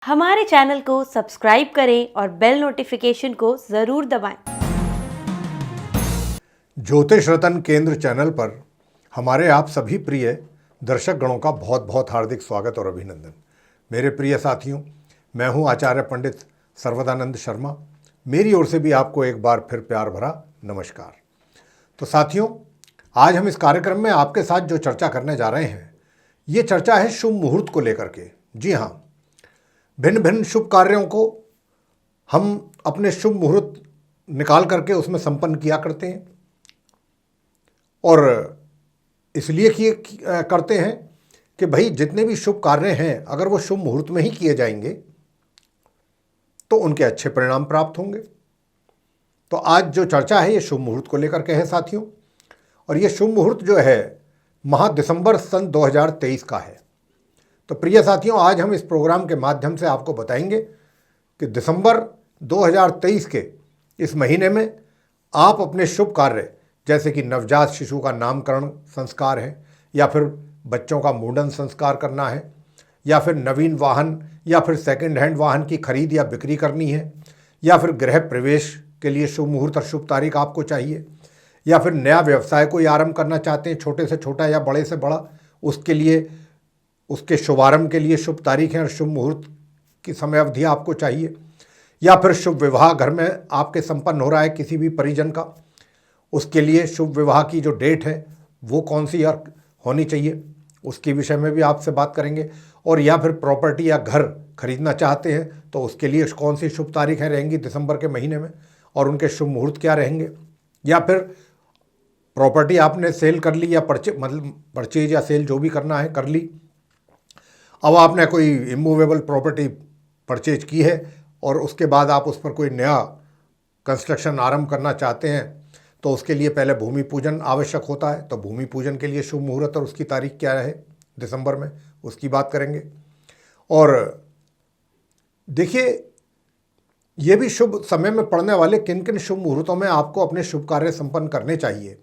हमारे चैनल को सब्सक्राइब करें और बेल नोटिफिकेशन को ज़रूर दबाएं। ज्योतिष रतन केंद्र चैनल पर हमारे आप सभी प्रिय दर्शक गणों का बहुत बहुत हार्दिक स्वागत और अभिनंदन। मेरे प्रिय साथियों, मैं हूं आचार्य पंडित सर्वदानंद शर्मा। मेरी ओर से भी आपको एक बार फिर प्यार भरा नमस्कार। तो साथियों, आज हम इस कार्यक्रम में आपके साथ जो चर्चा करने जा रहे हैं, ये चर्चा है शुभ मुहूर्त को लेकर के। जी हाँ, भिन्न भिन्न शुभ कार्यों को हम अपने शुभ मुहूर्त निकाल करके उसमें संपन्न किया करते हैं और इसलिए करते हैं कि भाई जितने भी शुभ कार्य हैं, अगर वो शुभ मुहूर्त में ही किए जाएंगे तो उनके अच्छे परिणाम प्राप्त होंगे। तो आज जो चर्चा है ये शुभ मुहूर्त को लेकर के है साथियों, और ये शुभ मुहूर्त जो है माह दिसंबर सन 2023 का है। तो प्रिय साथियों, आज हम इस प्रोग्राम के माध्यम से आपको बताएंगे कि दिसंबर 2023 के इस महीने में आप अपने शुभ कार्य, जैसे कि नवजात शिशु का नामकरण संस्कार है, या फिर बच्चों का मुंडन संस्कार करना है, या फिर नवीन वाहन या फिर सेकंड हैंड वाहन की खरीद या बिक्री करनी है, या फिर गृह प्रवेश के लिए शुभ मुहूर्त और शुभ तारीख आपको चाहिए, या फिर नया व्यवसाय कोई आरंभ करना चाहते हैं, छोटे से छोटा या बड़े से बड़ा, उसके लिए उसके शुभारंभ के लिए शुभ तारीख है और शुभ मुहूर्त की समय अवधि आपको चाहिए, या फिर शुभ विवाह घर में आपके संपन्न हो रहा है किसी भी परिजन का, उसके लिए शुभ विवाह की जो डेट है वो कौन सी होनी चाहिए, उसके विषय में भी आपसे बात करेंगे। और या फिर प्रॉपर्टी या घर खरीदना चाहते हैं तो उसके लिए कौन सी शुभ तारीखें रहेंगी दिसंबर के महीने में और उनके शुभ मुहूर्त क्या रहेंगे, या फिर प्रॉपर्टी आपने सेल कर ली या परचेज या सेल जो भी करना है कर ली, अब आपने कोई इमूवेबल प्रॉपर्टी परचेज की है और उसके बाद आप उस पर कोई नया कंस्ट्रक्शन आरंभ करना चाहते हैं तो उसके लिए पहले भूमि पूजन आवश्यक होता है। तो भूमि पूजन के लिए शुभ मुहूर्त और उसकी तारीख क्या है दिसंबर में, उसकी बात करेंगे। और देखिए, ये भी शुभ समय में पड़ने वाले किन किन शुभ मुहूर्तों में आपको अपने शुभ कार्य संपन्न करने चाहिए,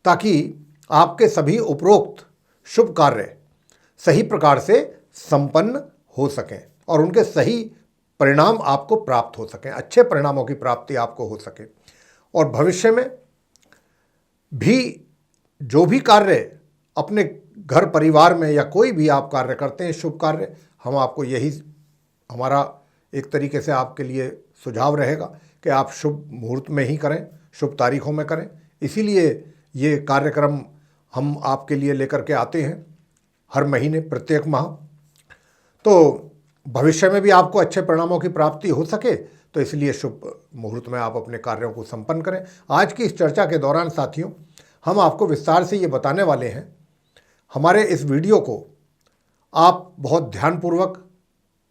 ताकि आपके सभी उपरोक्त शुभ कार्य सही प्रकार से संपन्न हो सकें और उनके सही परिणाम आपको प्राप्त हो सकें, अच्छे परिणामों की प्राप्ति आपको हो सके। और भविष्य में भी जो भी कार्य अपने घर परिवार में या कोई भी आप कार्य करते हैं शुभ कार्य, हम आपको यही हमारा एक तरीके से आपके लिए सुझाव रहेगा कि आप शुभ मुहूर्त में ही करें, शुभ तारीखों में करें। इसीलिए ये कार्यक्रम हम आपके लिए लेकर के आते हैं हर महीने, प्रत्येक माह। तो भविष्य में भी आपको अच्छे परिणामों की प्राप्ति हो सके, तो इसलिए शुभ मुहूर्त में आप अपने कार्यों को संपन्न करें। आज की इस चर्चा के दौरान साथियों, हम आपको विस्तार से ये बताने वाले हैं। हमारे इस वीडियो को आप बहुत ध्यानपूर्वक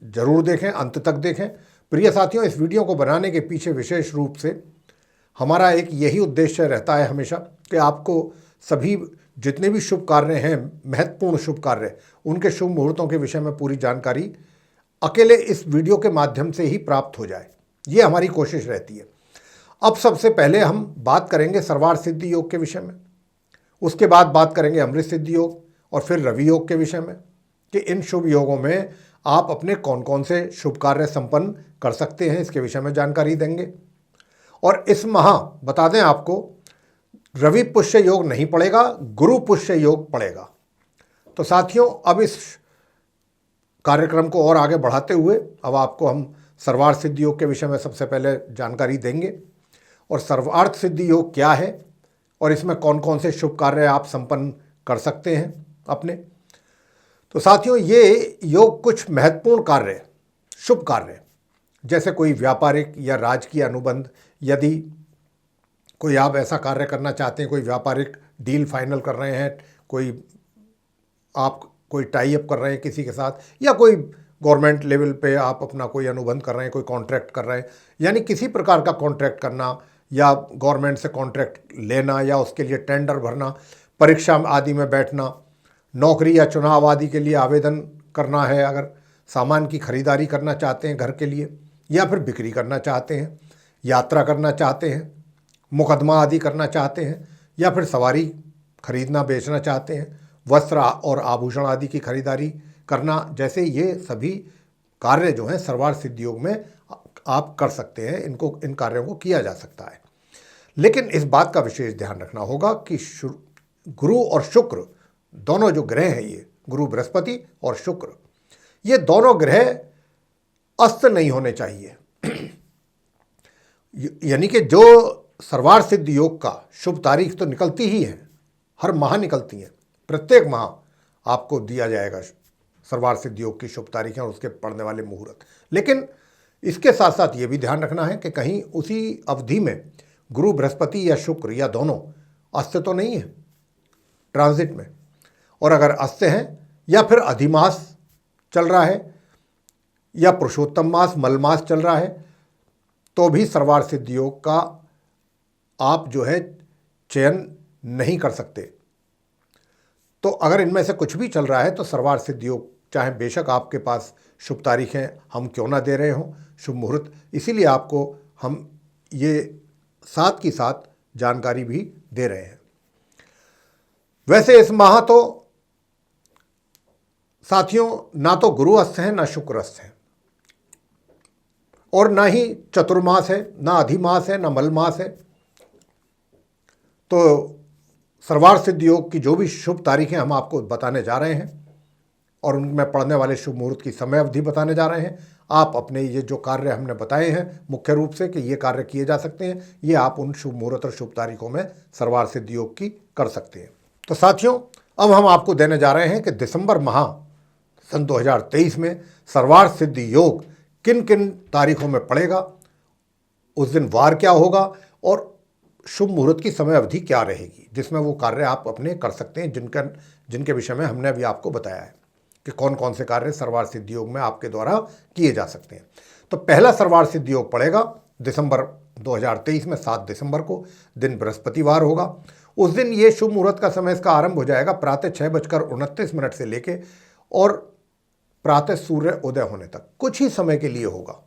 जरूर देखें, अंत तक देखें। प्रिय साथियों, इस वीडियो को बनाने के पीछे विशेष रूप से हमारा एक यही उद्देश्य रहता है हमेशा कि आपको सभी जितने भी शुभ कार्य हैं, महत्वपूर्ण शुभ कार्य, उनके शुभ मुहूर्तों के विषय में पूरी जानकारी अकेले इस वीडियो के माध्यम से ही प्राप्त हो जाए, ये हमारी कोशिश रहती है। अब सबसे पहले हम बात करेंगे सर्वार्थ सिद्धि योग के विषय में, उसके बाद बात करेंगे अमृत सिद्धि योग और फिर रवि योग के विषय में कि इन शुभ योगों में आप अपने कौन कौन से शुभ कार्य संपन्न कर सकते हैं, इसके विषय में जानकारी देंगे। और इस माह बता दें आपको, रवि पुष्य योग नहीं पड़ेगा, गुरु पुष्य योग पड़ेगा। तो साथियों, अब इस कार्यक्रम को और आगे बढ़ाते हुए अब आपको हम सर्वार्थ सिद्धि योग के विषय में सबसे पहले जानकारी देंगे। और सर्वार्थ सिद्धि योग क्या है और इसमें कौन कौन से शुभ कार्य आप संपन्न कर सकते हैं अपने। तो साथियों, ये योग कुछ महत्वपूर्ण कार्य, शुभ कार्य, जैसे कोई व्यापारिक या राजकीय अनुबंध, यदि कोई आप ऐसा कार्य करना चाहते हैं, कोई व्यापारिक डील फाइनल कर रहे हैं, कोई टाई अप कर रहे हैं किसी के साथ, या कोई गवर्नमेंट लेवल पे आप अपना कोई अनुबंध कर रहे हैं, कोई कॉन्ट्रैक्ट कर रहे हैं, यानी किसी प्रकार का कॉन्ट्रैक्ट करना या गवर्नमेंट से कॉन्ट्रैक्ट लेना या उसके लिए टेंडर भरना, परीक्षा आदि में बैठना, नौकरी या चुनाव आदि के लिए आवेदन करना है, अगर सामान की खरीदारी करना चाहते हैं घर के लिए, या फिर बिक्री करना चाहते हैं, यात्रा करना चाहते हैं, मुकदमा आदि करना चाहते हैं, या फिर सवारी खरीदना बेचना चाहते हैं, वस्त्र और आभूषण आदि की खरीदारी करना, जैसे ये सभी कार्य जो हैं सर्वार्थ सिद्धि योग में आप कर सकते हैं, इन कार्यों को किया जा सकता है। लेकिन इस बात का विशेष ध्यान रखना होगा कि गुरु और शुक्र दोनों जो ग्रह हैं, ये गुरु बृहस्पति और शुक्र, ये दोनों ग्रह अस्त नहीं होने चाहिए। यानी कि जो सर्वार्थ सिद्धि योग का शुभ तारीख तो निकलती ही है, हर माह निकलती हैं, प्रत्येक माह आपको दिया जाएगा सर्वार्थ सिद्धि योग की शुभ तारीखें और उसके पड़ने वाले मुहूर्त। लेकिन इसके साथ साथ ये भी ध्यान रखना है कि कहीं उसी अवधि में गुरु बृहस्पति या शुक्र या दोनों अस्त तो नहीं है ट्रांजिट में, और अगर अस्त हैं या फिर अधिमास चल रहा है या पुरुषोत्तम मास मलमास चल रहा है, तो भी सर्वार्थ सिद्धि योग का आप जो है चयन नहीं कर सकते। तो अगर इनमें से कुछ भी चल रहा है तो सर्वार्थ सिद्धि योग, चाहे बेशक आपके पास शुभ तारीखें हम क्यों ना दे रहे हों, शुभ मुहूर्त, इसीलिए आपको हम ये साथ की साथ जानकारी भी दे रहे हैं। वैसे इस माह तो साथियों ना तो गुरु अस्त है ना शुक्र अस्त है, और ना ही चतुर्मास है, ना अधिमास है, ना मलमास है। तो सर्वार्थ सिद्धि योग की जो भी शुभ तारीखें हम आपको बताने जा रहे हैं और उनमें पड़ने वाले शुभ मुहूर्त की समय अवधि बताने जा रहे हैं, आप अपने ये जो कार्य हमने बताए हैं मुख्य रूप से कि ये कार्य किए जा सकते हैं, ये आप उन शुभ मुहूर्त और शुभ तारीखों में सर्वार्थ सिद्धि योग की कर सकते हैं। तो साथियों, अब हम आपको देने जा रहे हैं कि दिसंबर माह सन 2023 में सर्वार्थ सिद्धि योग किन किन तारीखों में पड़ेगा, उस दिन वार क्या होगा और शुभ मुहूर्त की समय अवधि क्या रहेगी, जिसमें वो कार्य आप अपने कर सकते हैं जिनके विषय में हमने अभी आपको बताया है कि कौन कौन से कार्य सर्वार्थ सिद्धि योग में आपके द्वारा किए जा सकते हैं। तो पहला सर्वार्थ सिद्धि योग पड़ेगा दिसंबर 2023 में 7 दिसंबर को, दिन बृहस्पतिवार होगा। उस दिन ये शुभ मुहूर्त का समय इसका आरंभ हो जाएगा प्रातः 6:29 से लेके और प्रातः सूर्य उदय होने तक, कुछ ही समय के लिए होगा।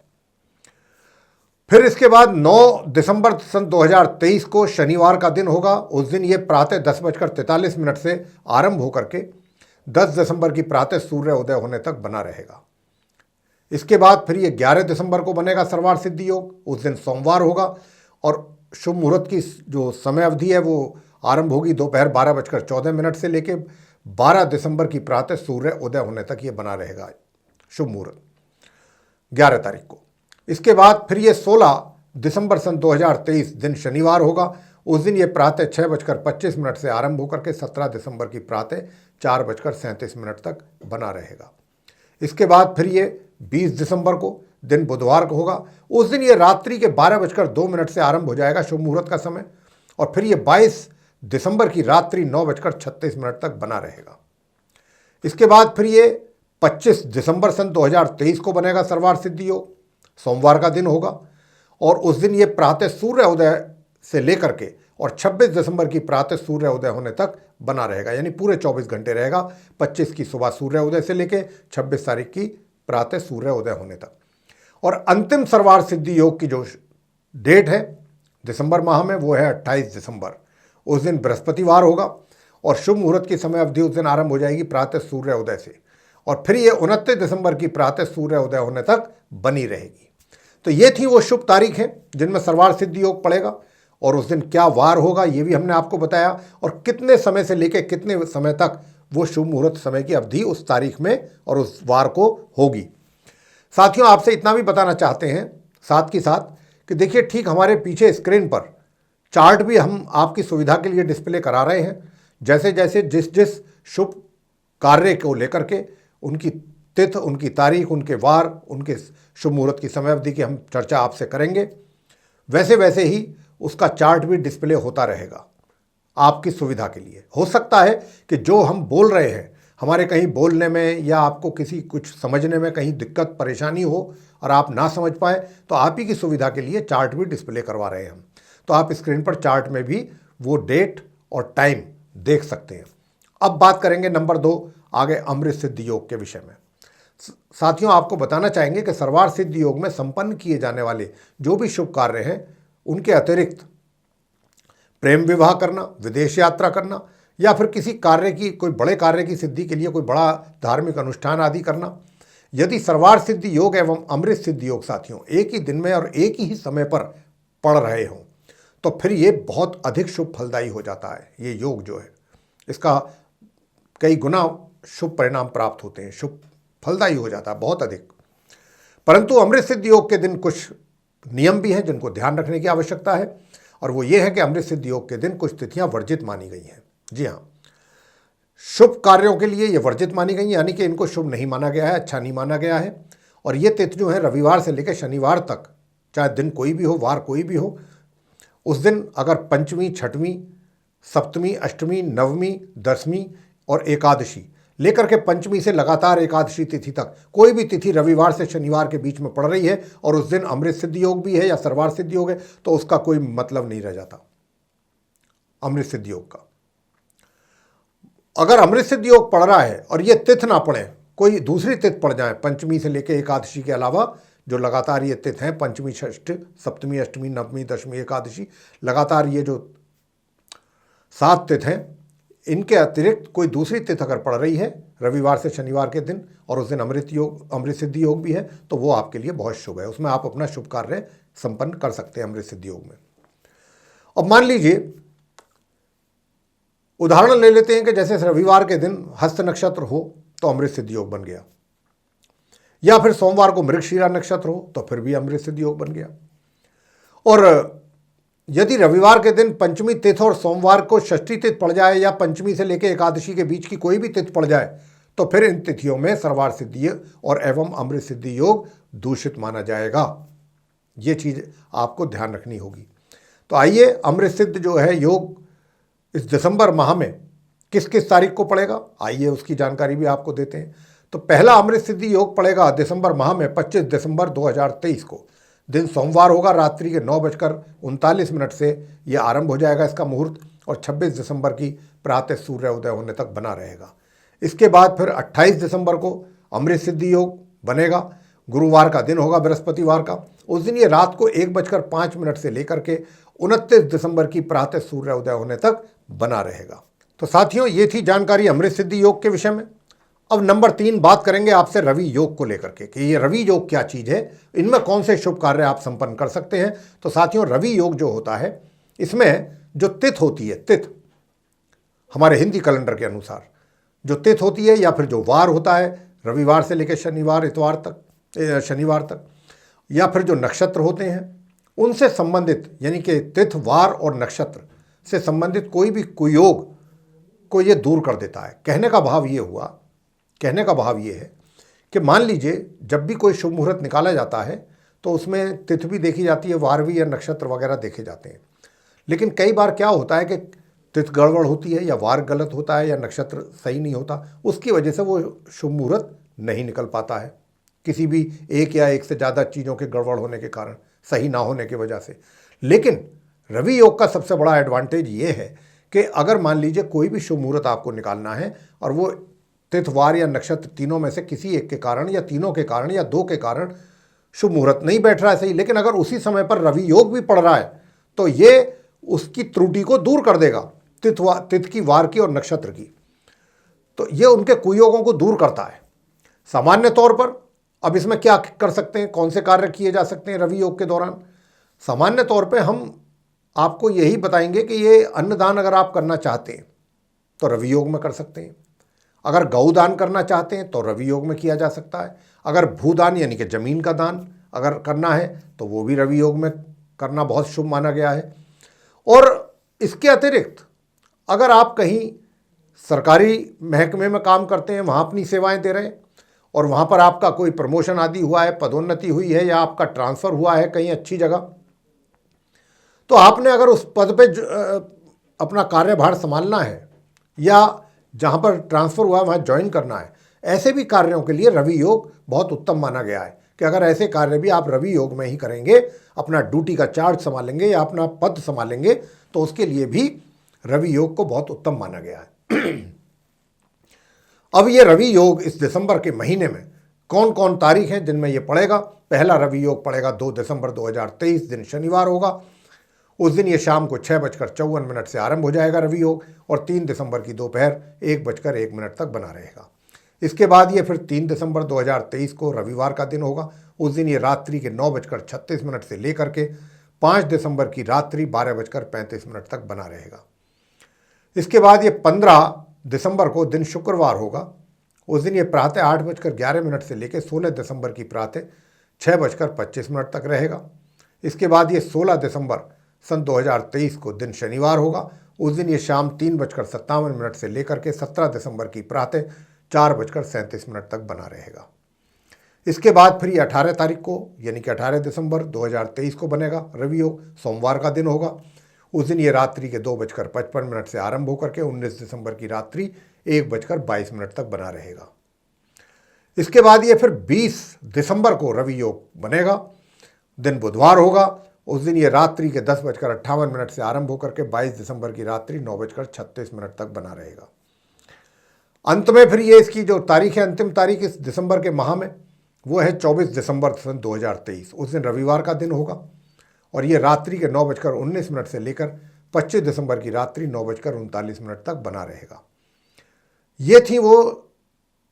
फिर इसके बाद 9 दिसंबर सन 2023 को शनिवार का दिन होगा। उस दिन ये प्रातः 10:43 से आरंभ होकर के 10 दिसंबर की प्रातः सूर्य उदय होने तक बना रहेगा। इसके बाद फिर ये 11 दिसंबर को बनेगा सर्वार्थ सिद्धि योग। उस दिन सोमवार होगा और शुभ मुहूर्त की जो समय अवधि है वो आरंभ होगी दोपहर 12:14 से लेके 12 दिसंबर की प्रातः सूर्य उदय होने तक ये बना रहेगा शुभ मुहूर्त 11 तारीख को। इसके बाद फिर ये 16 दिसंबर सन 2023 दिन शनिवार होगा। उस दिन ये प्रातः 6:25 से आरंभ होकर के 17 दिसंबर की प्रातः 4:37 तक बना रहेगा। इसके बाद फिर ये 20 दिसंबर को दिन बुधवार को होगा। उस दिन ये रात्रि के 12:02 से आरंभ हो जाएगा शुभ मुहूर्त का समय, और फिर ये 22 दिसंबर की रात्रि 9:36 तक बना रहेगा। इसके बाद फिर ये 25 दिसंबर सन 2023 को बनेगा सर्वार्थ सिद्धि योग, सोमवार का दिन होगा, और उस दिन ये प्रातः सूर्य उदय से लेकर के और 26 दिसंबर की प्रातः सूर्य उदय होने तक बना रहेगा, यानी पूरे 24 घंटे रहेगा। 25 की सुबह सूर्य उदय से लेके 26 तारीख की प्रातः सूर्य उदय होने तक। और अंतिम सर्वार्थ सिद्धि योग की जो डेट है दिसंबर माह में वो है 28 दिसंबर। उस दिन बृहस्पतिवार होगा और शुभ मुहूर्त की समय अवधि उस दिन आरंभ हो जाएगी प्रातः सूर्य उदय से, और फिर ये 29 दिसंबर की प्रातः सूर्य उदय होने तक बनी रहेगी। तो ये थी वो शुभ तारीख है जिनमें सर्वार्थ सिद्धि योग पड़ेगा, और उस दिन क्या वार होगा ये भी हमने आपको बताया, और कितने समय से लेकर कितने समय तक वो शुभ मुहूर्त समय की अवधि उस तारीख में और उस वार को होगी। साथियों, आपसे इतना भी बताना चाहते हैं साथ की साथ कि देखिए, ठीक हमारे पीछे स्क्रीन पर चार्ट भी हम आपकी सुविधा के लिए डिस्प्ले करा रहे हैं। जैसे जैसे जिस शुभ कार्य को लेकर के उनकी तिथि, उनकी तारीख, उनके वार, उनके शुभ मुहूर्त की समय अवधि की हम चर्चा आपसे करेंगे, वैसे वैसे ही उसका चार्ट भी डिस्प्ले होता रहेगा आपकी सुविधा के लिए। हो सकता है कि जो हम बोल रहे हैं हमारे कहीं बोलने में या आपको किसी कुछ समझने में कहीं दिक्कत परेशानी हो और आप ना समझ पाए, तो आप ही की सुविधा के लिए चार्ट भी डिस्प्ले करवा रहे हैं हम। तो आप स्क्रीन पर चार्ट में भी वो डेट और टाइम देख सकते हैं। अब बात करेंगे नंबर 2 आगे अमृत सिद्धि योग के विषय में। साथियों, आपको बताना चाहेंगे कि सर्वार्थ सिद्धि योग में संपन्न किए जाने वाले जो भी शुभ कार्य हैं उनके अतिरिक्त प्रेम विवाह करना, विदेश यात्रा करना, या फिर किसी कार्य की, कोई बड़े कार्य की सिद्धि के लिए कोई बड़ा धार्मिक अनुष्ठान आदि करना, यदि सर्वार्थ सिद्धि योग एवं अमृत सिद्धि योग साथियों एक ही दिन में और एक ही समय पर पढ़ रहे हों तो फिर ये बहुत अधिक शुभ फलदायी हो जाता है। ये योग जो है इसका कई गुना शुभ परिणाम प्राप्त होते हैं, शुभ फलदायी हो जाता है बहुत अधिक। परंतु अमृत सिद्धि योग के दिन कुछ नियम भी हैं जिनको ध्यान रखने की आवश्यकता है, और वो ये है कि अमृत सिद्धि योग के दिन कुछ तिथियां वर्जित मानी गई हैं। जी हाँ, शुभ कार्यों के लिए ये वर्जित मानी गई, यानी कि इनको शुभ नहीं माना गया है, अच्छा नहीं माना गया है। और ये तिथि जो है रविवार से लेकर शनिवार तक, चाहे दिन कोई भी हो, वार कोई भी हो, उस दिन अगर पंचमी, छठवीं, सप्तमी, अष्टमी, नवमी, दसवीं और एकादशी लेकर के पंचमी से लगातार एकादशी तिथि तक कोई भी तिथि रविवार से शनिवार के बीच में पड़ रही है और उस दिन अमृत सिद्धि योग भी है या सर्वार्थ सिद्धि योग है, तो उसका कोई मतलब नहीं रह जाता अमृत सिद्धि योग का। अगर अमृत सिद्धि योग पड़ रहा है और ये तिथि ना पड़े, कोई दूसरी तिथि पड़ जाए पंचमी से लेकर एकादशी के अलावा, जो लगातार ये तिथि हैं पंचमी, षष्ठ, सप्तमी, अष्टमी, नवमी, दशमी, एकादशी, लगातार ये जो 7 तिथि हैं, इनके अतिरिक्त कोई दूसरी तिथि अगर पड़ रही है रविवार से शनिवार के दिन और उस दिन अमृत सिद्धि योग भी है, तो वो आपके लिए बहुत शुभ है। उसमें आप अपना शुभ कार्य संपन्न कर सकते हैं अमृत सिद्धि योग में। अब मान लीजिए उदाहरण ले लेते हैं कि जैसे रविवार के दिन हस्त नक्षत्र हो तो अमृत सिद्धि योग बन गया, या फिर सोमवार को मृगशिरा नक्षत्र हो तो फिर भी अमृत सिद्धि योग बन गया। और यदि रविवार के दिन पंचमी तिथि और सोमवार को षष्ठी तिथि पड़ जाए या पंचमी से लेकर एकादशी के बीच की कोई भी तिथि पड़ जाए तो फिर इन तिथियों में सर्वार्थ सिद्धि और एवं अमृत सिद्धि योग दूषित माना जाएगा। ये चीज़ आपको ध्यान रखनी होगी। तो आइए अमृत सिद्ध जो है योग इस दिसंबर माह में किस किस तारीख को पड़ेगा, आइए उसकी जानकारी भी आपको देते हैं। तो पहला अमृत सिद्धि योग पड़ेगा दिसंबर माह में 25 दिसंबर 2023 को। दिन सोमवार होगा, रात्रि के 9:39 से यह आरंभ हो जाएगा इसका मुहूर्त, और 26 दिसंबर की प्रातः सूर्य उदय होने तक बना रहेगा। इसके बाद फिर 28 दिसंबर को अमृत सिद्धि योग बनेगा, गुरुवार का दिन होगा, बृहस्पतिवार का। उस दिन ये रात को 1:05 से लेकर के 29 दिसंबर की प्रातः सूर्य उदय होने तक बना रहेगा। तो साथियों, ये थी जानकारी अमृत सिद्धि योग के विषय में। अब नंबर 3 बात करेंगे आपसे रवि योग को लेकर के कि ये रवि योग क्या चीज़ है, इनमें कौन से शुभ कार्य आप संपन्न कर सकते हैं। तो साथियों, रवि योग जो होता है इसमें जो तिथि होती है, तिथि हमारे हिंदी कैलेंडर के अनुसार जो तिथि होती है या फिर जो वार होता है रविवार से लेकर शनिवार तक, या फिर जो नक्षत्र होते हैं उनसे संबंधित, यानी कि तिथि, वार और नक्षत्र से संबंधित कोई भी कुयोग को ये दूर कर देता है। कहने का भाव ये है कि मान लीजिए जब भी कोई शुभ मुहूर्त निकाला जाता है तो उसमें तिथि भी देखी जाती है, वार भी या नक्षत्र वगैरह देखे जाते हैं। लेकिन कई बार क्या होता है कि तिथि गड़बड़ होती है या वार गलत होता है या नक्षत्र सही नहीं होता, उसकी वजह से वो शुभ मुहूर्त नहीं निकल पाता है, किसी भी एक या एक से ज़्यादा चीज़ों के गड़बड़ होने के कारण, सही ना होने की वजह से। लेकिन रवि योग का सबसे बड़ा एडवांटेज ये है कि अगर मान लीजिए कोई भी शुभ मुहूर्त आपको निकालना है और वो तिथि, वार या नक्षत्र तीनों में से किसी एक के कारण या तीनों के कारण या 2 के कारण शुभ मुहूर्त नहीं बैठ रहा है सही, लेकिन अगर उसी समय पर रवि योग भी पड़ रहा है तो ये उसकी त्रुटि को दूर कर देगा, तिथि की, वार की और नक्षत्र की। तो ये उनके कुयोगों को दूर करता है। सामान्य तौर पर अब इसमें क्या कर सकते हैं, कौन से कार्य किए जा सकते हैं रवि योग के दौरान। सामान्य तौर पे हम आपको यही बताएंगे कि ये अन्नदान अगर आप करना चाहते हैं तो रवि योग में कर सकते हैं। अगर गौदान करना चाहते हैं तो रवि योग में किया जा सकता है। अगर भूदान यानी कि ज़मीन का दान अगर करना है तो वो भी रवि योग में करना बहुत शुभ माना गया है। और इसके अतिरिक्त अगर आप कहीं सरकारी महकमे में काम करते हैं, वहाँ अपनी सेवाएं दे रहे हैं और वहाँ पर आपका कोई प्रमोशन आदि हुआ है, पदोन्नति हुई है या आपका ट्रांसफ़र हुआ है कहीं अच्छी जगह, तो आपने अगर उस पद पे अपना कार्यभार संभालना है या जहाँ पर ट्रांसफ़र हुआ है वहाँ ज्वाइन करना है, ऐसे भी कार्यों के लिए रवि योग बहुत उत्तम माना गया है कि अगर ऐसे कार्य भी आप रवि योग में ही करेंगे, अपना ड्यूटी का चार्ज संभालेंगे या अपना पद संभालेंगे, तो उसके लिए भी रवि योग को बहुत उत्तम माना गया है। अब ये रवि योग इस दिसंबर के महीने में कौन कौन तारीख हैं जिनमें ये पड़ेगा। पहला रवि योग पड़ेगा 2 दिसंबर 2023, दिन शनिवार होगा। उस दिन ये शाम को 6:54 से आरंभ हो जाएगा रवि योग और 3 दिसंबर की दोपहर 1:01 तक बना रहेगा। इसके बाद ये फिर 3 दिसंबर 2023 को रविवार का दिन होगा। उस दिन ये रात्रि के 9:36 से लेकर के 5 दिसंबर की रात्रि 12:35 तक बना रहेगा। इसके बाद ये 15 दिसंबर को दिन शुक्रवार होगा। उस दिन ये प्रातः 8:11 से लेकर 16 दिसंबर की प्रातः 6:25 तक रहेगा। इसके बाद ये 16 दिसंबर सन 2023 को दिन शनिवार होगा। उस दिन ये शाम 3:57 से लेकर के 17 दिसंबर की प्रातः 4:37 तक बना रहेगा। इसके बाद फिर ये 18 तारीख को यानी कि 18 दिसंबर 2023 को बनेगा रवि योग, सोमवार का दिन होगा। उस दिन ये रात्रि के 2:55 से आरंभ होकर के 19 दिसंबर की रात्रि 1:22 तक बना रहेगा। इसके बाद ये फिर 20 दिसंबर को रवि योग बनेगा, दिन बुधवार होगा। उस दिन ये रात्रि के 10:58 से आरंभ होकर के 22 दिसंबर की रात्रि 9:36 तक बना रहेगा। अंत में फिर ये इसकी जो तारीख है, अंतिम तारीख इस दिसंबर के माह में, वो है 24 दिसंबर सन 2023। उस दिन रविवार का दिन होगा और ये रात्रि के 9:19 से लेकर 25 दिसंबर की रात्रि 9:39 तक बना रहेगा। ये थी वो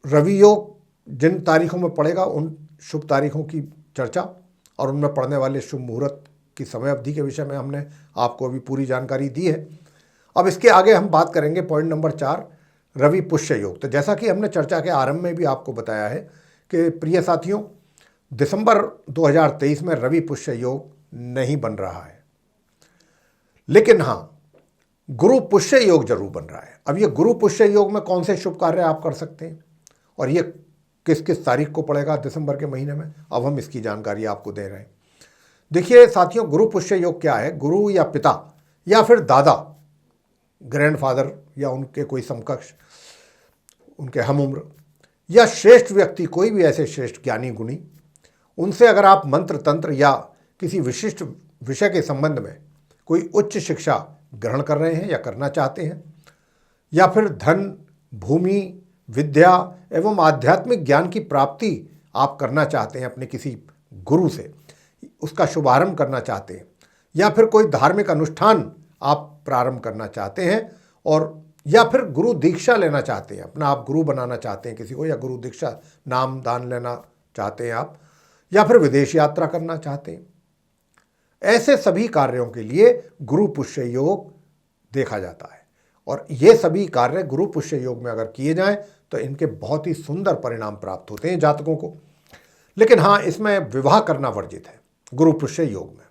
रवि योग जिन तारीखों में पड़ेगा, उन शुभ तारीखों की चर्चा और उनमें पड़ने वाले शुभ मुहूर्त की समय अवधि के विषय में हमने आपको अभी पूरी जानकारी दी है। अब इसके आगे हम बात करेंगे पॉइंट नंबर 4, रवि पुष्य योग। तो जैसा कि हमने चर्चा के आरंभ में भी आपको बताया है कि प्रिय साथियों, दिसंबर 2023 में रवि पुष्य योग नहीं बन रहा है, लेकिन हाँ गुरु पुष्य योग जरूर बन रहा है। अब ये गुरु पुष्य योग में कौन से शुभ कार्य आप कर सकते हैं और ये किस किस तारीख को पड़ेगा दिसंबर के महीने में, अब हम इसकी जानकारी आपको दे रहे हैं। देखिए साथियों, गुरु पुष्य योग क्या है? गुरु या पिता या फिर दादा, ग्रैंडफादर या उनके कोई समकक्ष, उनके हम उम्र या श्रेष्ठ व्यक्ति, कोई भी ऐसे श्रेष्ठ ज्ञानी गुणी, उनसे अगर आप मंत्र तंत्र या किसी विशिष्ट विषय के संबंध में कोई उच्च शिक्षा ग्रहण कर रहे हैं या करना चाहते हैं, या फिर धन, भूमि, विद्या एवं आध्यात्मिक ज्ञान की प्राप्ति आप करना चाहते हैं अपने किसी गुरु से, उसका शुभारंभ करना चाहते हैं, या फिर कोई धार्मिक अनुष्ठान आप प्रारंभ करना चाहते हैं, और या फिर गुरु दीक्षा लेना चाहते हैं, अपना आप गुरु बनाना चाहते हैं किसी को, या गुरु दीक्षा नाम दान लेना चाहते हैं आप, या फिर विदेश यात्रा करना चाहते हैं, ऐसे सभी कार्यों के लिए गुरु पुष्य योग देखा जाता है। और ये सभी कार्य गुरु पुष्य योग में अगर किए जाएं तो इनके बहुत ही सुंदर परिणाम प्राप्त होते हैं जातकों को। लेकिन हाँ, इसमें विवाह करना वर्जित है गुरु पुष्य योग में।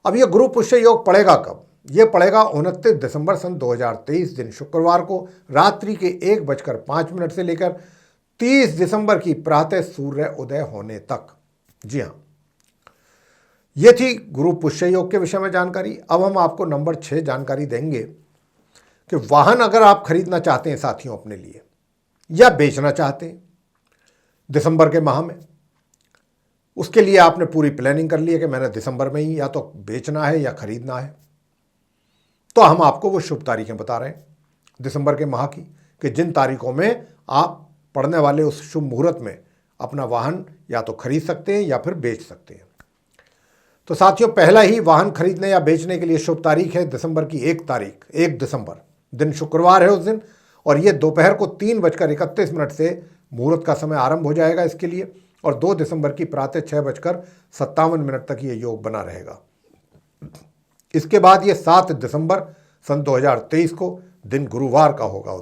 अब ये गुरु पुष्य योग पड़ेगा कब? ये पड़ेगा 29 दिसंबर सन 2023 दिन शुक्रवार को रात्रि के 1:05 से लेकर 30 दिसंबर की प्रातः सूर्य उदय होने तक। जी हाँ, ये थी गुरु पुष्य योग के विषय में जानकारी। अब हम आपको नंबर 6 जानकारी देंगे कि वाहन अगर आप खरीदना चाहते हैं साथियों अपने लिए, या बेचना चाहते हैं दिसंबर के माह में, उसके लिए आपने पूरी प्लानिंग कर ली है कि मैंने दिसंबर में ही या तो बेचना है या खरीदना है, तो हम आपको वो शुभ तारीखें बता रहे हैं दिसंबर के माह की, कि जिन तारीखों में आप पड़ने वाले उस शुभ मुहूर्त में अपना वाहन या तो खरीद सकते हैं या फिर बेच सकते हैं। तो साथियों, पहला ही वाहन खरीदने या बेचने के लिए शुभ तारीख है दिसंबर की 1 दिसंबर, दिन शुक्रवार है उस दिन, और ये दोपहर को 3:31 से मुहूर्त का समय आरंभ हो जाएगा इसके लिए, और 2 दिसंबर की प्रातः 6:57 तक ये योग बना रहेगा। इसके बाद ये 7 दिसंबर सन 2023 को दिन गुरुवार का होगा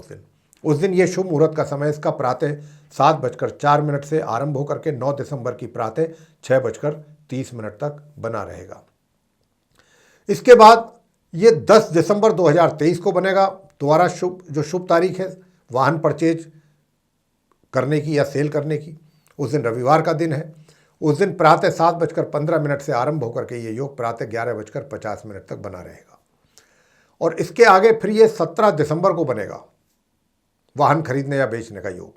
उस दिन ये शुभ मुहूर्त का समय इसका प्रातः 7:04 से आरंभ होकर के 9 दिसंबर की प्रातः 6:30 तक बना रहेगा। इसके बाद ये 10 दिसंबर 2023 को बनेगा दोबारा जो शुभ तारीख है वाहन परचेज करने की या सेल करने की, उस दिन रविवार का दिन है। उस दिन प्रातः 7:15 से आरंभ होकर के ये योग प्रातः 11:50 तक बना रहेगा। और इसके आगे फिर ये 17 दिसंबर को बनेगा वाहन खरीदने या बेचने का योग,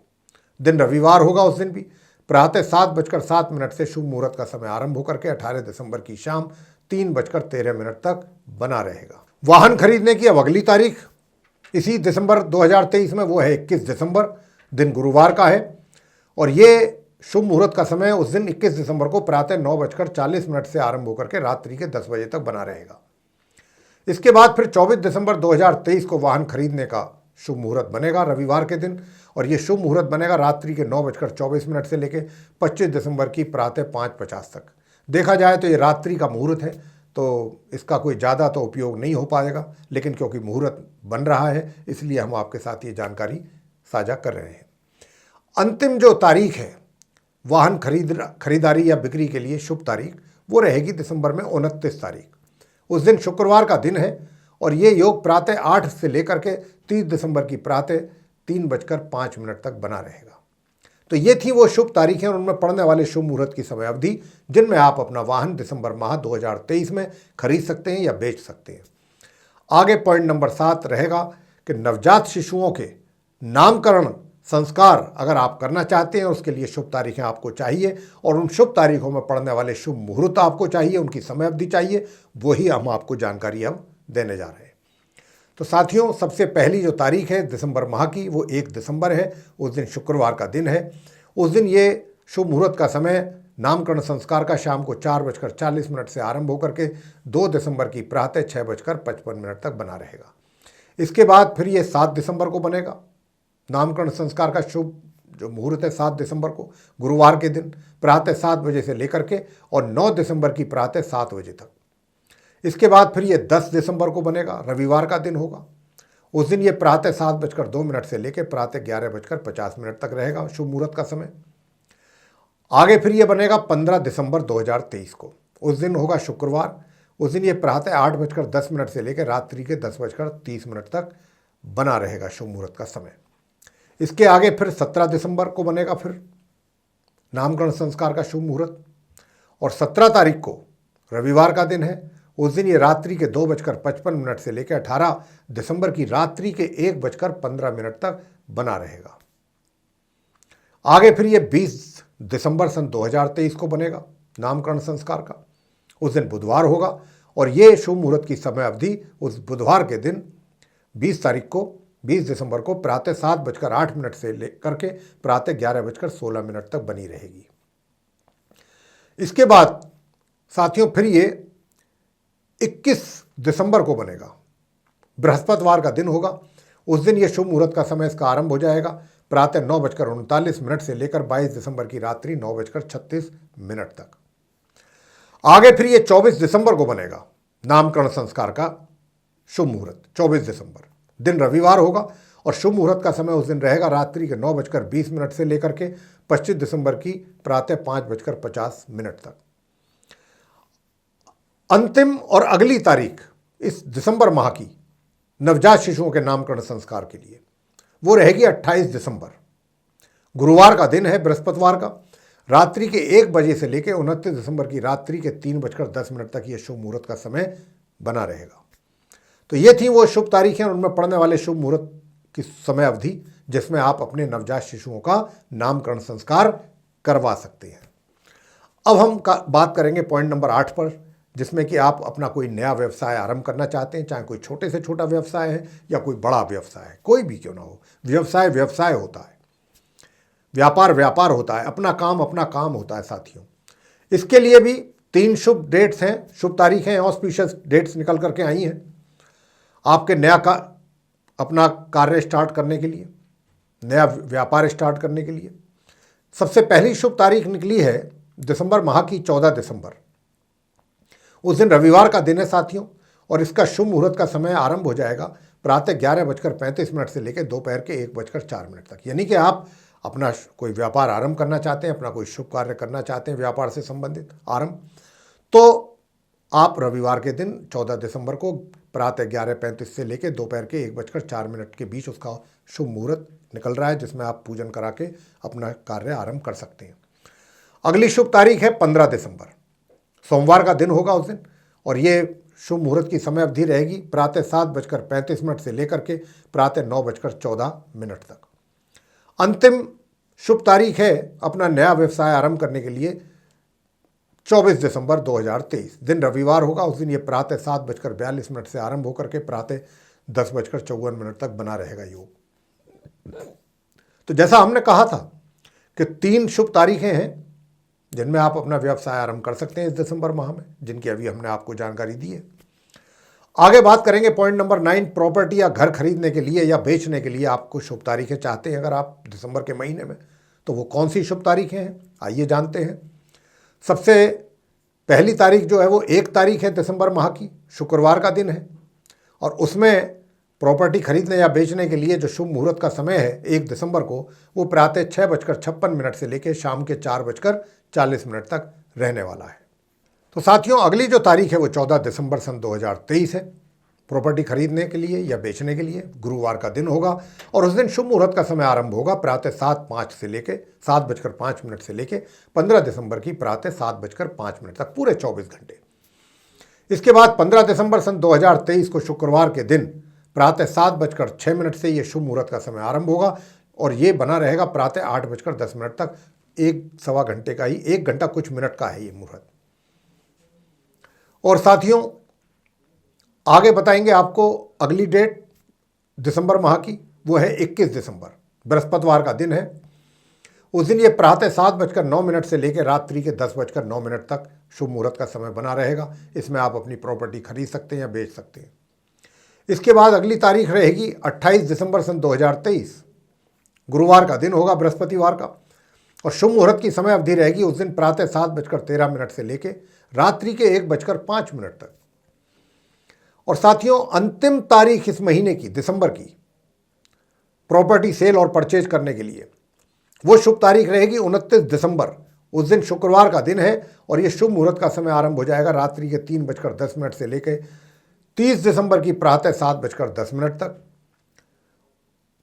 दिन रविवार होगा उस दिन भी, प्रातः 7:07 से शुभ मुहूर्त का समय आरंभ होकर के 18 दिसंबर की शाम 3:13 तक बना रहेगा। वाहन खरीदने की अब अगली तारीख इसी दिसंबर 2023 में, वो है 21 दिसंबर, दिन गुरुवार का है, और ये शुभ मुहूर्त का समय उस दिन 21 दिसंबर को प्रातः 9:40 से आरंभ होकर के रात्रि के 10 बजे तक बना रहेगा। इसके बाद फिर 24 दिसंबर 2023 को वाहन खरीदने का शुभ मुहूर्त बनेगा रविवार के दिन, और ये शुभ मुहूर्त बनेगा रात्रि के 9:24 से लेकर 25 दिसंबर की प्रातः 5:50 तक। देखा जाए तो ये रात्रि का मुहूर्त है, तो इसका कोई ज़्यादा तो उपयोग नहीं हो पाएगा, लेकिन क्योंकि मुहूर्त बन रहा है इसलिए हम आपके साथ ये जानकारी साझा कर रहे हैं। अंतिम जो तारीख है वाहन खरीदारी या बिक्री के लिए शुभ तारीख, वो रहेगी दिसंबर में 29 तारीख। उस दिन शुक्रवार का दिन है और ये योग प्रातः 8 से लेकर के 30 दिसंबर की प्रातः 3:05 तक बना रहेगा। तो ये थी वो शुभ तारीखें और उनमें पड़ने वाले शुभ मुहूर्त की समय अवधि जिनमें आप अपना वाहन दिसंबर माह 2023 में खरीद सकते हैं या बेच सकते हैं। आगे पॉइंट नंबर 7 रहेगा कि नवजात शिशुओं के नामकरण संस्कार अगर आप करना चाहते हैं उसके लिए शुभ तारीखें आपको चाहिए और उन शुभ तारीखों में पड़ने वाले शुभ मुहूर्त आपको चाहिए, उनकी समय अवधि चाहिए, वही हम आपको जानकारी अब देने जा रहे हैं। तो साथियों, सबसे पहली जो तारीख है दिसंबर माह की वो 1 दिसंबर है। उस दिन शुक्रवार का दिन है। उस दिन ये शुभ मुहूर्त का समय नामकरण संस्कार का शाम को 4:40 से आरंभ होकर के 2 दिसंबर की प्रातः 6:55 तक बना रहेगा। इसके बाद फिर ये 7 दिसंबर को बनेगा। नामकरण संस्कार का शुभ जो मुहूर्त है 7 दिसंबर को गुरुवार के दिन प्रातः 7 बजे से लेकर के और 9 दिसंबर की प्रातः 7 बजे तक। इसके बाद फिर ये 10 दिसंबर को बनेगा, रविवार का दिन होगा। उस दिन ये प्रातः 7:02 से लेकर प्रातः 11:50 तक रहेगा शुभ मुहूर्त का समय। आगे फिर ये बनेगा 15 दिसंबर 2023 को। उस दिन होगा शुक्रवार। उस दिन ये प्रातः 8:10 से लेकर रात्रि के 10:30 तक बना रहेगा शुभ मुहूर्त का समय। इसके आगे फिर 17 दिसंबर को बनेगा फिर नामकरण संस्कार का शुभ मुहूर्त और 17 तारीख को रविवार का दिन है। उस दिन ये रात्रि के 2:55 से लेकर 18 दिसंबर की रात्रि के 1:15 तक बना रहेगा। आगे फिर ये 20 दिसंबर सन 2023 को बनेगा नामकरण संस्कार का। उस दिन बुधवार होगा और ये शुभ मुहूर्त की समय अवधि उस बुधवार के दिन 20 दिसंबर को प्रातः 7:08 से लेकर के प्रातः 11:16 तक बनी रहेगी। इसके बाद साथियों फिर ये 21 दिसंबर को बनेगा, बृहस्पतिवार का दिन होगा। उस दिन ये शुभ मुहूर्त का समय इसका आरंभ हो जाएगा प्रातः 9:39 से लेकर 22 दिसंबर की रात्रि 9:36 तक। आगे फिर ये 24 दिसंबर को बनेगा नामकरण संस्कार का शुभ मुहूर्त। 24 दिसंबर दिन रविवार होगा और शुभ मुहूर्त का समय उस दिन रहेगा रात्रि के 9:20 से लेकर के 25 दिसंबर की प्रातः 5:50 तक। अंतिम और अगली तारीख इस दिसंबर माह की नवजात शिशुओं के नामकरण संस्कार के लिए वो रहेगी 28 दिसंबर। गुरुवार का दिन है, बृहस्पतिवार का। रात्रि के 1 बजे से लेकर 29 दिसंबर की रात्रि के 3:10 तक यह शुभ मुहूर्त का समय बना रहेगा। तो ये थी वो शुभ तारीखें और उनमें पड़ने वाले शुभ मुहूर्त की समय अवधि जिसमें आप अपने नवजात शिशुओं का नामकरण संस्कार करवा सकते हैं। अब हम बात करेंगे पॉइंट नंबर 8 पर, जिसमें कि आप अपना कोई नया व्यवसाय आरंभ करना चाहते हैं, चाहे कोई छोटे से छोटा व्यवसाय है या कोई बड़ा व्यवसाय है, कोई भी क्यों ना हो। व्यवसाय व्यवसाय होता है, व्यापार व्यापार होता है, अपना काम होता है साथियों। इसके लिए भी 3 शुभ डेट्स हैं, शुभ तारीखें हैं, ऑस्पिशियस डेट्स निकल करके आई हैं आपके अपना कार्य स्टार्ट करने के लिए, नया व्यापार स्टार्ट करने के लिए। सबसे पहली शुभ तारीख निकली है दिसंबर माह की 14 दिसंबर। उस दिन रविवार का दिन है साथियों और इसका शुभ मुहूर्त का समय आरंभ हो जाएगा प्रातः 11:35 से लेकर दोपहर के 1:04 तक। यानी कि आप अपना कोई व्यापार आरंभ करना चाहते हैं, अपना कोई शुभ कार्य करना चाहते हैं व्यापार से संबंधित आरंभ, तो आप रविवार के दिन 14 दिसंबर को प्रातः 11:35 से लेकर दोपहर के 1:04 के बीच उसका शुभ मुहूर्त निकल रहा है, जिसमें आप पूजन करा के अपना कार्य आरंभ कर सकते हैं। अगली शुभ तारीख है 15 दिसंबर, सोमवार का दिन होगा उस दिन और ये शुभ मुहूर्त की समय अवधि रहेगी प्रातः 7:35 से लेकर के प्रातः 9:14 तक। अंतिम शुभ तारीख है अपना नया व्यवसाय आरंभ करने के लिए 24 दिसंबर 2023, दिन रविवार होगा। उस दिन ये प्रातः 7:42 से आरंभ होकर के प्रातः 10:54 तक बना रहेगा योग। तो जैसा हमने कहा था कि 3 शुभ तारीखें हैं जिनमें आप अपना व्यवसाय आरंभ कर सकते हैं इस दिसंबर माह में, जिनकी अभी हमने आपको जानकारी दी है। आगे बात करेंगे पॉइंट नंबर 9, प्रॉपर्टी या घर खरीदने के लिए या बेचने के लिए आपको शुभ तारीखें चाहते हैं अगर आप दिसंबर के महीने में, तो वो कौन सी शुभ तारीखें हैं, आइए जानते हैं। सबसे पहली तारीख जो है वो 1 तारीख है दिसंबर माह की, शुक्रवार का दिन है, और उसमें प्रॉपर्टी खरीदने या बेचने के लिए जो शुभ मुहूर्त का समय है 1 दिसंबर को, वो प्रातः 6:56 से लेकर शाम के 4:40 तक रहने वाला है। तो साथियों, अगली जो तारीख है वो 14 दिसंबर सन 2023 है। प्रॉपर्टी खरीदने के लिए या बेचने के लिए गुरुवार का दिन होगा, और उस दिन शुभ मुहूर्त का समय आरंभ होगा प्रातः 7:05 से लेकर 7:05 से लेकर 15 दिसंबर की प्रातः 7:05 तक, पूरे 24 घंटे। इसके बाद 15 दिसंबर सन 2023 को शुक्रवार के दिन प्रातः 7:06 से ये शुभ मुहूर्त का समय आरंभ होगा, और ये बना रहेगा प्रातः 8:10 तक। 1 घंटे का ही, 1 घंटा कुछ मिनट का है ये मुहूर्त। और साथियों, आगे बताएंगे आपको अगली डेट दिसंबर माह की, वो है 21 दिसंबर, बृहस्पतिवार का दिन है। उस दिन ये प्रातः 7:09 से लेकर रात्रि के 10:09 तक शुभ मुहूर्त का समय बना रहेगा। इसमें आप अपनी प्रॉपर्टी खरीद सकते हैं या बेच सकते हैं। इसके बाद अगली तारीख रहेगी 28 दिसंबर सन 2023, गुरुवार का दिन होगा, बृहस्पतिवार का, और शुभ मुहूर्त की समय अवधि रहेगी उस दिन प्रातः 7:13 से लेकर रात्रि के 1:05 तक। और साथियों, अंतिम तारीख इस महीने की, दिसंबर की, प्रॉपर्टी सेल और परचेज करने के लिए वो शुभ तारीख रहेगी 29 दिसंबर। उस दिन शुक्रवार का दिन है, और ये शुभ मुहूर्त का समय आरंभ हो जाएगा रात्रि के 3:10 से लेकर 30 दिसंबर की प्रातः 7:10 तक।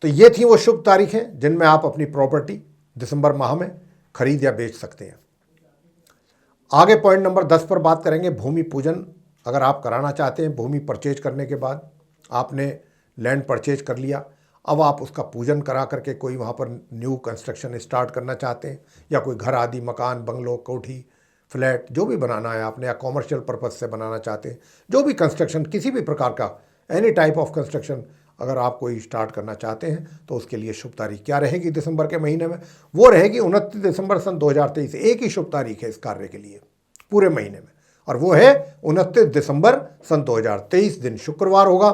तो ये थी वो शुभ तारीखें जिनमें आप अपनी प्रॉपर्टी दिसंबर माह में खरीद या बेच सकते हैं। आगे पॉइंट नंबर 10 पर बात करेंगे, भूमि पूजन अगर आप कराना चाहते हैं। भूमि परचेज करने के बाद आपने लैंड परचेज कर लिया, अब आप उसका पूजन करा करके कोई वहाँ पर न्यू कंस्ट्रक्शन स्टार्ट करना चाहते हैं, या कोई घर आदि, मकान, बंगलो, कोठी, फ्लैट जो भी बनाना है आपने, या कॉमर्शियल पर्पज़ से बनाना चाहते हैं, जो भी कंस्ट्रक्शन, किसी भी प्रकार का एनी टाइप ऑफ कंस्ट्रक्शन अगर आप कोई स्टार्ट करना चाहते हैं, तो उसके लिए शुभ तारीख क्या रहेगी दिसंबर के महीने में? वो रहेगी 29 दिसंबर सन 2023। एक ही शुभ तारीख है इस कार्य के लिए पूरे महीने में, और वो है 29 दिसंबर सन 2023, दिन शुक्रवार होगा।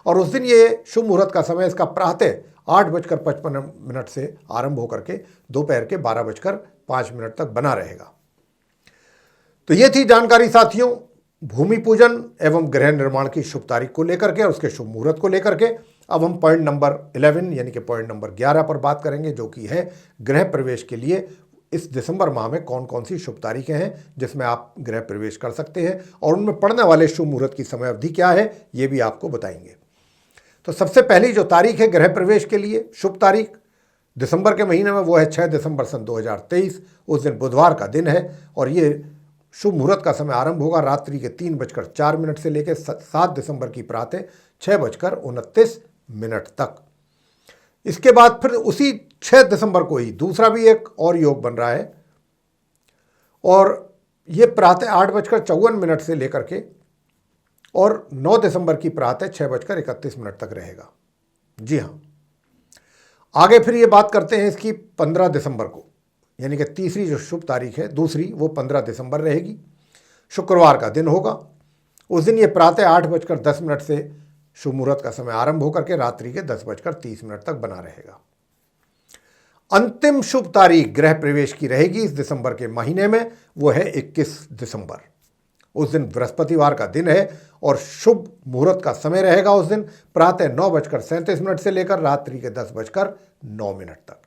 और उस दिन ये शुभ मुहूर्त का समय इसका प्रातः 8:55 से आरंभ होकर के दोपहर के 12:05 तक बना रहेगा। तो ये थी जानकारी साथियों, भूमि पूजन एवं गृह निर्माण की शुभ तारीख को लेकर के और उसके शुभ मुहूर्त को लेकर के। अब हम पॉइंट नंबर 11 यानी कि पॉइंट नंबर 11 पर बात करेंगे, जो कि है गृह प्रवेश के लिए इस दिसंबर माह में कौन कौन सी शुभ तारीखें हैं जिसमें आप गृह प्रवेश कर सकते हैं, और उनमें पड़ने वाले शुभ मुहूर्त की समय अवधि क्या है ये भी आपको बताएंगे। तो सबसे पहली जो तारीख है गृह प्रवेश के लिए शुभ तारीख दिसंबर के महीने में, वो है 6 दिसंबर सन 2023। उस दिन बुधवार का दिन है, और ये शुभ मुहूर्त का समय आरंभ होगा रात्रि के 3:04 से लेकर 7 दिसंबर की प्रातः 6:29 तक। इसके बाद फिर उसी 6 दिसंबर को ही दूसरा भी एक और योग बन रहा है, और ये प्रातः 8:54 से लेकर के और 9 दिसंबर की प्रातः 6:31 तक रहेगा। जी हाँ, आगे फिर ये बात करते हैं इसकी 15 दिसंबर को, यानी कि तीसरी जो शुभ तारीख है दूसरी, वो 15 दिसंबर रहेगी, शुक्रवार का दिन होगा। उस दिन ये प्रातः 8:10 से शुभ मुहूर्त का समय आरंभ होकर के रात्रि के 10:30 तक बना रहेगा। अंतिम शुभ तारीख गृह प्रवेश की रहेगी इस दिसंबर के महीने में, वो है 21 दिसंबर। उस दिन बृहस्पतिवार का दिन है, और शुभ मुहूर्त का समय रहेगा उस दिन प्रातः 9:37 से लेकर रात्रि के 10:09 तक।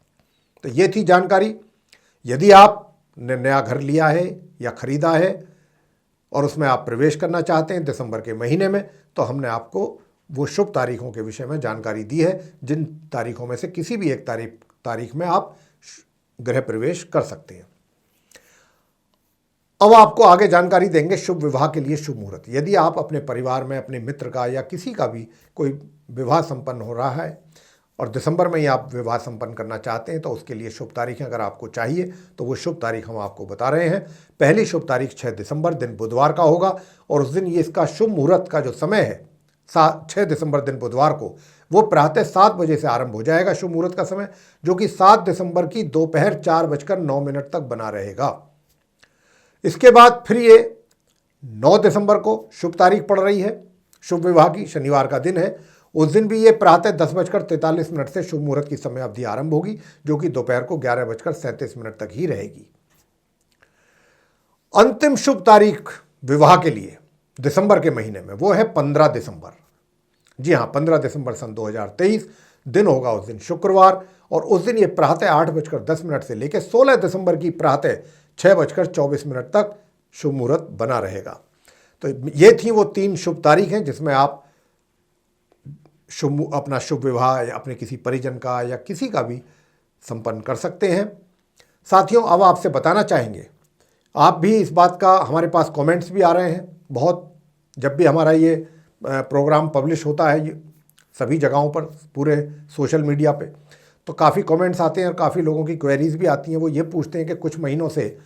तो ये थी जानकारी। यदि आपने नया घर लिया है या खरीदा है और उसमें आप प्रवेश करना चाहते हैं दिसंबर के महीने में, तो हमने आपको वो शुभ तारीखों के विषय में जानकारी दी है, जिन तारीखों में से किसी भी एक तारीख में आप गृह प्रवेश कर सकते हैं। अब आपको आगे जानकारी देंगे शुभ विवाह के लिए शुभ मुहूर्त। यदि आप अपने परिवार में अपने मित्र का या किसी का भी कोई विवाह संपन्न हो रहा है और दिसंबर में ही आप विवाह संपन्न करना चाहते हैं, तो उसके लिए शुभ तारीखें अगर आपको चाहिए तो वो शुभ तारीख हम आपको बता रहे हैं। पहली शुभ तारीख 6 दिसंबर दिन बुधवार का होगा, और उस दिन ये इसका शुभ मुहूर्त का जो समय है 6 दिसंबर दिन बुधवार को, वो प्रातः 7 बजे से आरंभ हो जाएगा शुभ मुहूर्त का समय, जो कि 7 दिसंबर की दोपहर 4:09 तक बना रहेगा। इसके बाद फिर ये 9 दिसंबर को शुभ तारीख पड़ रही है, शुभ विवाह की, शनिवार का दिन है। उस दिन भी ये प्रातः 10:43 से शुभ मुहूर्त की समय अवधि आरंभ होगी, जो कि दोपहर को 11:37 तक ही रहेगी। अंतिम शुभ तारीख विवाह के लिए दिसंबर के महीने में वो है 15 दिसंबर। जी हाँ, 15 दिसंबर सन 2023 दिन होगा उस दिन शुक्रवार, और उस दिन ये प्रातः 8:10 से लेकर 16 दिसंबर की प्रातः 6:24 तक शुभ मुहूर्त बना रहेगा। तो ये थी वो 3 शुभ तारीख हैं जिसमें आप अपना शुभ विवाह या अपने किसी परिजन का या किसी का भी संपन्न कर सकते हैं। साथियों, अब आपसे बताना चाहेंगे, आप भी इस बात का, हमारे पास कमेंट्स भी आ रहे हैं बहुत, जब भी हमारा ये प्रोग्राम पब्लिश होता है ये सभी जगहों पर, पूरे सोशल मीडिया पे, तो काफ़ी कमेंट्स आते हैं और काफ़ी लोगों की क्वेरीज भी आती हैं। वो ये पूछते हैं कि कुछ महीनों से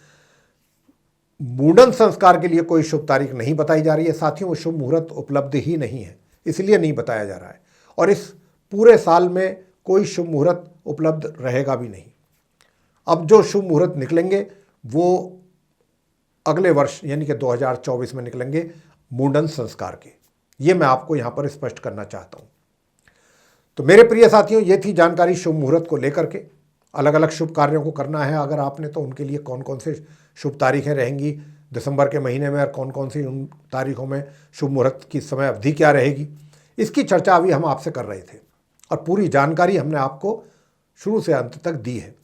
मुंडन संस्कार के लिए कोई शुभ तारीख नहीं बताई जा रही है। साथियों, वो शुभ मुहूर्त उपलब्ध ही नहीं है, इसलिए नहीं बताया जा रहा है, और इस पूरे साल में कोई शुभ मुहूर्त उपलब्ध रहेगा भी नहीं। अब जो शुभ मुहूर्त निकलेंगे वो अगले वर्ष यानी कि 2024 में निकलेंगे मुंडन संस्कार के। ये मैं आपको यहाँ पर स्पष्ट करना चाहता हूँ। तो मेरे प्रिय साथियों, ये थी जानकारी शुभ मुहूर्त को लेकर के। अलग अलग शुभ कार्यों को करना है अगर आपने, तो उनके लिए कौन कौन से शुभ तारीखें रहेंगी दिसंबर के महीने में, और कौन कौन सी उन तारीखों में शुभ मुहूर्त की समय अवधि क्या रहेगी, इसकी चर्चा अभी हम आपसे कर रहे थे, और पूरी जानकारी हमने आपको शुरू से अंत तक दी है।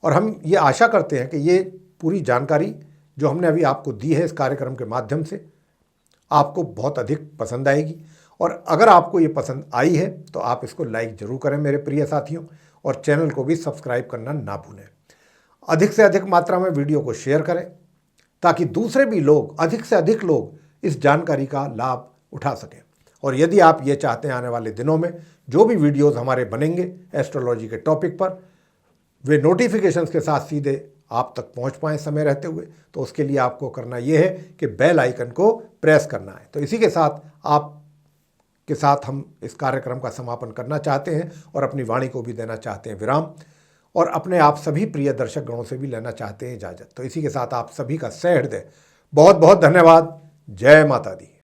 और हम ये आशा करते हैं कि ये पूरी जानकारी जो हमने अभी आपको दी है इस कार्यक्रम के माध्यम से आपको बहुत अधिक पसंद आएगी। और अगर आपको ये पसंद आई है तो आप इसको लाइक ज़रूर करें मेरे प्रिय साथियों, और चैनल को भी सब्सक्राइब करना ना भूलें। अधिक से अधिक मात्रा में वीडियो को शेयर करें ताकि दूसरे भी लोग, अधिक से अधिक लोग इस जानकारी का लाभ उठा सकें। और यदि आप ये चाहते हैं आने वाले दिनों में जो भी वीडियोस हमारे बनेंगे एस्ट्रोलॉजी के टॉपिक पर, वे नोटिफिकेशंस के साथ सीधे आप तक पहुंच पाएँ समय रहते हुए, तो उसके लिए आपको करना ये है कि बेल आइकन को प्रेस करना है। तो इसी के साथ आप के साथ हम इस कार्यक्रम का समापन करना चाहते हैं और अपनी वाणी को भी देना चाहते हैं विराम, और अपने आप सभी प्रिय दर्शक गणों से भी लेना चाहते हैं इजाज़त। तो इसी के साथ आप सभी का सहृदय बहुत बहुत धन्यवाद। जय माता दी।